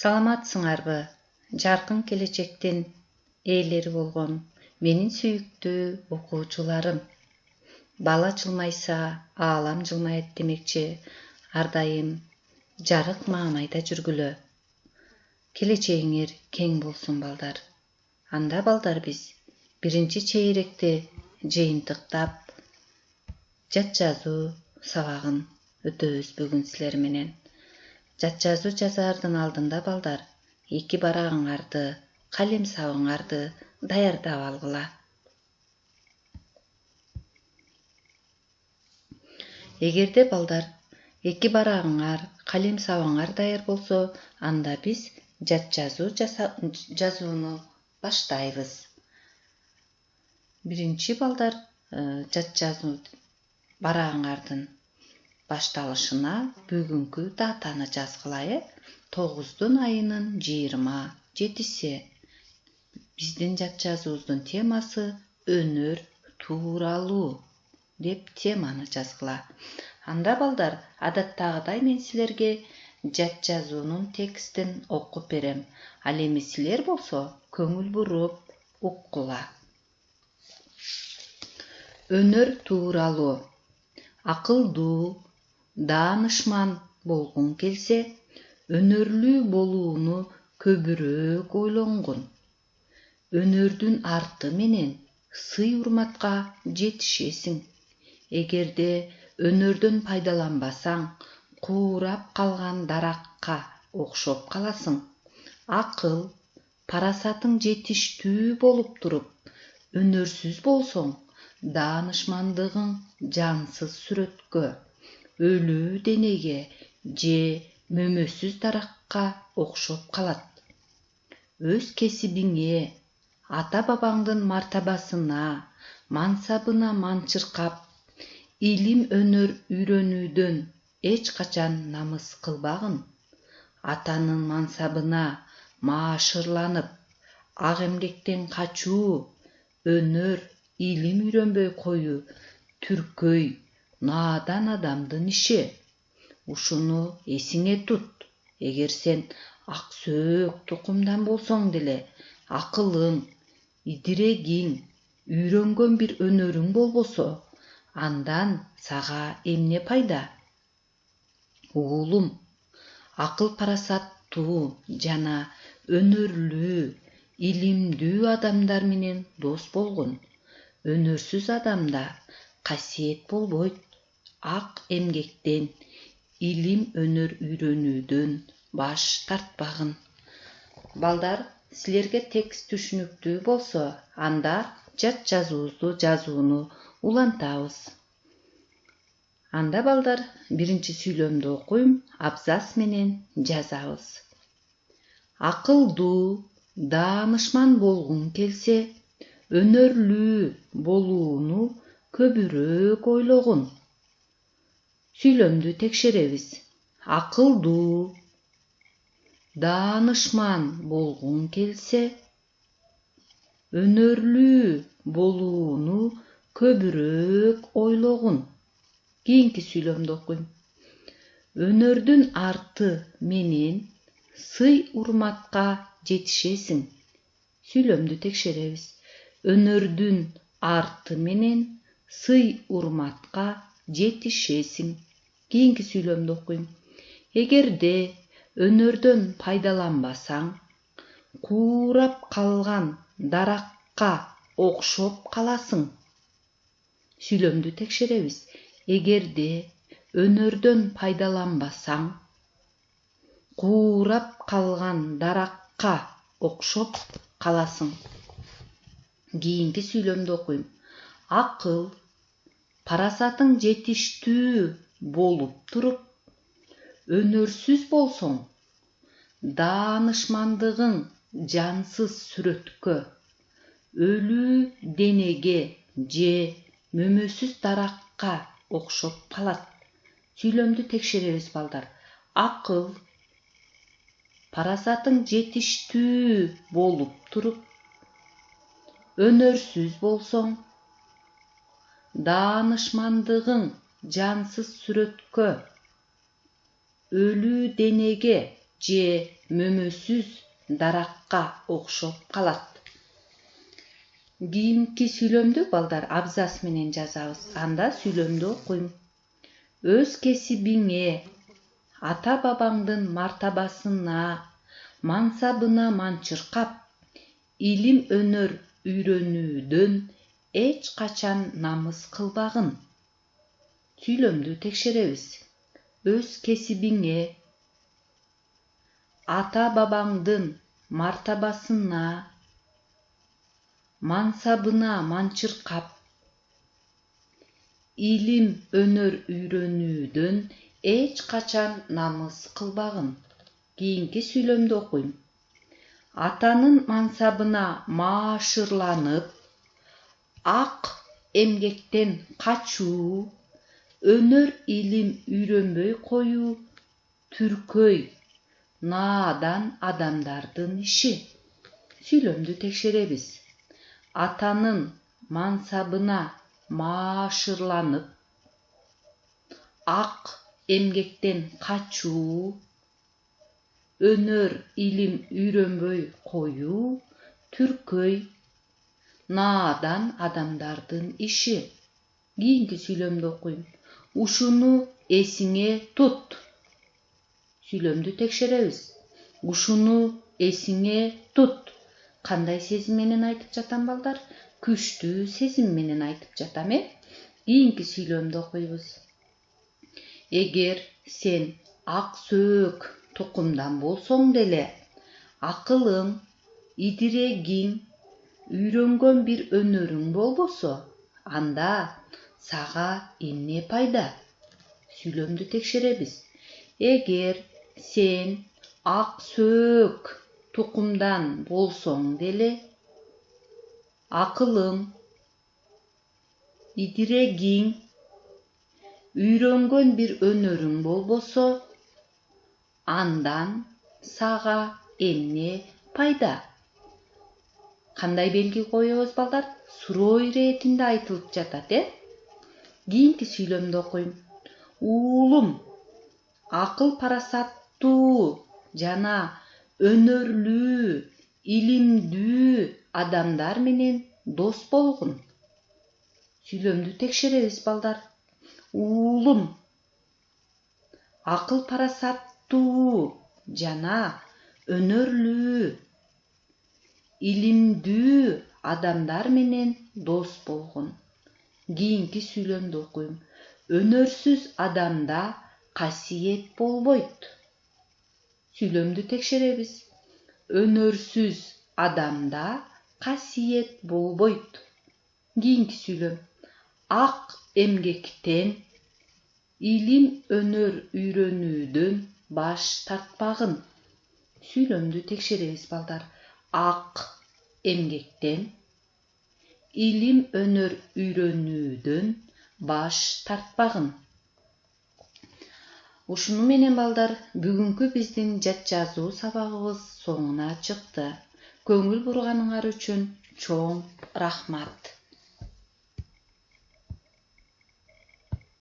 Саламатсыңарбы? Жаркын келечектин ээлери болгон менин сүйүктүү окуучуларым. Бала жылмайса, аалам жылмайт демекчи, ар дайым жарык маанайда жүргүлө. Келечегиңер кең болсун балдар. Анда балдар биз биринчи чейректи жыйынтыктап жат жазуу сабагын өтөбүз бүгүн силер менен. Жат жазуу жазаардын алдында балдар 2 барагыңарды, калем сабыңарды даярдап алгыла. Эгерде балдар 2 барагыңар, калем сабыңар даяр болсо, анда биз жат жазуу жазууну баштайбыз. Биринчи балдар жат жазуу барагыңардын башталышына бүгүнкү датаны жазгыла. 9 айынын 27-си. Биздин жат жазуубуздун темасы өнөр тууралуу деп теманы жазгыла. Анда балдар, адаттагыдай мен силерге жат жазуунун текстин окуп берем. Ал эми силер болсо көңүл буруп уккула. Өнөр тууралуу. Акылдуу, даанышман болгуң келсе, өнөрлүү болууну көбүрөөк ойлонгун. Өнөрдүн арты менен сый-урматка жетишесиң. Эгерде өнөрдөн пайдаланбасаң, куурап калган даракка окшоп каласың. Акыл, парасатың жетиштүү болуп туруп, өнөрсүз болсоң, даанышмандыгың жансыз сүрөткө, өлүү денеге же мөмөсүз даракка окшоп калат. Өз кесибиңе, ата-бабаңдын мартабасына, мансабына манчыркап, илим өнөр үйрөнүүдөн эч качан намыс кылбагын. Атанын мансабына маашырланып, ак эмгектен качуу, өнөр, илим үйрөнбөй коюу түркөй, наадан адамдын иши. Ушуну эсиңе тут. Эгер сен ак сөөк тукумдан болсоң деле, акылың, идирегиң, үйрөнгөн бир өнөрүң болбосо, андан сага эмне пайда? Уулум, акыл парасаттуу жана өнөрлүү, илимдүү адамдар менен дос болгун. Өнөрсүз адамда касиет болбойт. Ак эмгектен, илим өнөр үйрөнүүдөн баш тартпагын. Балдар, силерге текст түшүнүктүү болсо, анда жат жазууну улантабыз. Анда балдар, биринчи сүйлөмдү окуйм, абзац менен жазабыз. Акылдуу, даанышман болгуң келсе, өнөрлүү болууну көбүрөөк ойлогун. Сүйлөмдү текшеребиз. Акылдуу, даанышман болгуң келсе, өнөрлүү болууну көбүрөөк ойлогун. Кийинки сүйлөмдү окуйм. Өнөрдүн арты менен сый-урматка жетишесиң. Сүйлөмдү текшеребиз. Өнөрдүн арты менен сый-урматка жетишесиң. Кийинки сүйлөмдү окуйм. Эгерде өнөрдөн пайдаланбасаң, куурап калган даракка окшоп каласың. Сүйлөмдү текшеребиз. Эгерде өнөрдөн пайдаланбасаң, куурап калган даракка окшоп каласың. Кийинки сүйлөмдү окуйм. Акыл, парасатың жетиштүү болуп туруп, өнөрсүз болсоң, даанышмандыгың жансыз сүрөткө, өлүү денеге же мөмөсүз даракка окшоп калат. Сүйлөмдү текшеребиз балдар. Акыл, парасатың жетиштүү болуп туруп, өнөрсүз болсоң, даанышмандыгың жансыз сүрөткө, өлүү денеге же мөмөсүз даракка окшоп калат. Кийинки сүйлөмдү балдар абзац менен жазабыз. Анда сүйлөмдү окуйм. Өз кесибиңе, ата бабаңдын мартабасына, мансабына манчыркап, илим өнөр үйрөнүүдөн эч качан намыс кылбагын. Сүйлөмдү текшеребиз. Өз кесибиңе, ата бабаңдын мартабасына, мансабына манчыркап, илим өнөр үйрөнүүдөн эч качан намыс кылбагын. Кийинки сүйлөмдү окуйм. Атанын мансабына маашырланып, ак эмгектен качуу, өнөр илим үйрөнбөй коюу түркөй, наадан адамдардын иши. Сүйлөмдү текшеребиз. Атанын мансабына маашырланып, ак эмгектен качуу, өнөр илим үйрөнбөй коюу түркөй, наадан адамдардын иши. Кийинки сүйлөмдү окуйм. Ушуну эсиңе тут. Сүйлөмдү текшеребиз. Ушуну эсиңе тут. Кандай сезим менен айтып жатам балдар? Күчтүү сезим менен айтып жатам, Кийинки сүйлөмдү окуйбуз. Эгер сен ак сөөк тукумдан болсоң деле, акылың, идирегиң, үйрөнгөн бир өнөрүң болбосо, анда сага эмне пайда? Сүйлөмдү текшеребиз. Эгер сен ак сөөк тукумдан болсоң деле, акылың, идирегиң, үйрөнгөн бир өнөрүң болбосо, андан сага эмне пайда? Кандай белги коебуз балдар? Суроо иретинде айтылып жатат, Кийинки сүйлөмдү окуйм. Уулум, акыл парасаттуу жана өнөрлүү, илимдүү адамдар менен дос болгун. Сүйлөмдү текшеребиз балдар. Уулум, акыл парасаттуу жана өнөрлүү, илимдүү адамдар менен дос болгун. Кийинки сүйлөмдү окуйм. Өнөрсүз адамда касиет болбойт. Сүйлөмдү текшеребиз. Өнөрсүз адамда касиет болбойт. Кийинки сүйлөм. Ак эмгектен, илим өнөр үйрөнүүдөн баш тартпагын. Сүйлөмдү текшеребиз балдар. Ак эмгектен, илим өнөр үйрөнүүдөн баш тартпагын. Ушуну менен балдар бүгүнкү биздин жат жазуу сабагыбыз соңуна чыкты. Көңүл бурганыңар үчүн чоң рахмат.